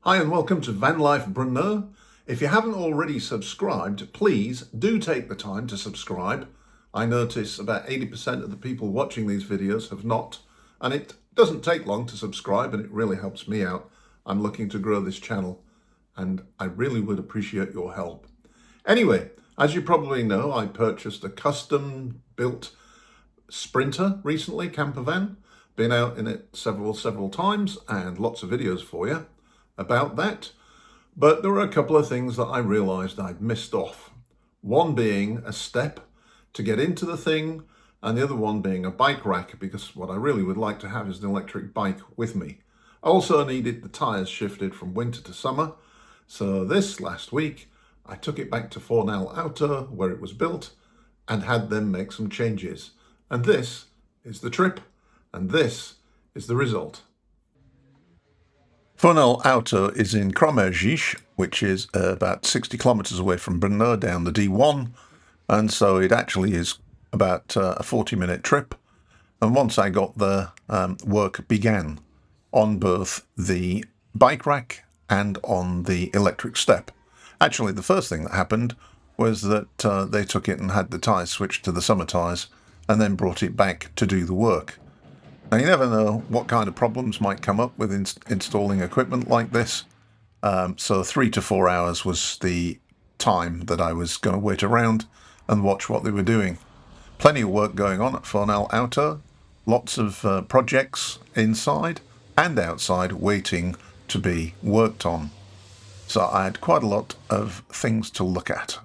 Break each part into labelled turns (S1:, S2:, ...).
S1: Hi and welcome to Vanlife Brno. If you haven't already subscribed, please do take the time to subscribe. I notice about 80% of the people watching these videos have not, and it doesn't take long to subscribe and it really helps me out. I'm looking to grow this channel and I really would appreciate your help. Anyway, as you probably know, I purchased a custom built Sprinter recently, campervan. Been out in it several times and lots of videos for you about that. But there were a couple of things that I realized I'd missed off. One being a step to get into the thing, and the other one being a bike rack, because what I really would like to have is an electric bike with me. I also needed the tires shifted from winter to summer. So this last week, I took it back to Fornal Auto, where it was built, and had them make some changes. And this is the trip, and this is the result. Fornal Auto is in Cromergish, which is about 60 kilometres away from Brno down the D1, and so it actually is about a 40-minute trip. And once I got there, work began on both the bike rack and on the electric step. Actually, the first thing that happened was that they took it and had the tyres switched to the summer tyres and then brought it back to do the work. Now, you never know what kind of problems might come up with installing equipment like this. So 3 to 4 hours was the time that I was going to wait around and watch what they were doing. Plenty of work going on at Fornal Auto. Lots of projects inside and outside waiting to be worked on. So I had quite a lot of things to look at.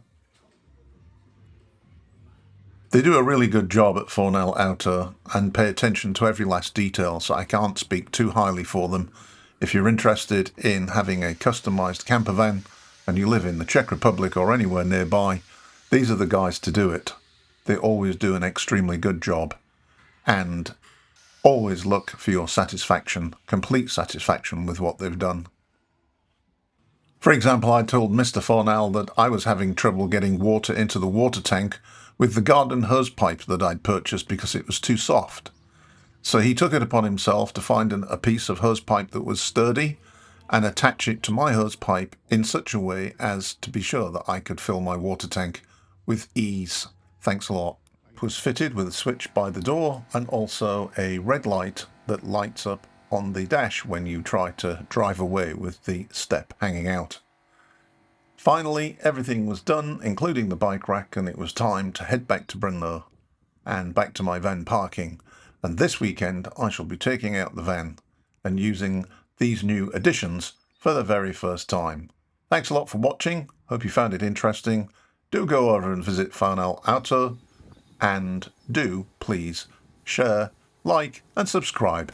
S1: They do a really good job at Fornal Auto and pay attention to every last detail, so I can't speak too highly for them. If you're interested in having a customised campervan and you live in the Czech Republic or anywhere nearby, these are the guys to do it. They always do an extremely good job and always look for your satisfaction, complete satisfaction with what they've done. For example, I told Mr. Fornal that I was having trouble getting water into the water tank with the garden hose pipe that I'd purchased because it was too soft. So he took it upon himself to find a piece of hose pipe that was sturdy and attach it to my hose pipe in such a way as to be sure that I could fill my water tank with ease. Thanks a lot. It was fitted with a switch by the door and also a red light that lights up on the dash when you try to drive away with the step hanging out. Finally, everything was done, including the bike rack, and it was time to head back to Brno and back to my van parking. And this weekend, I shall be taking out the van and using these new additions for the very first time. Thanks a lot for watching. Hope you found it interesting. Do go over and visit Fornal Auto, and do please share, like, and subscribe.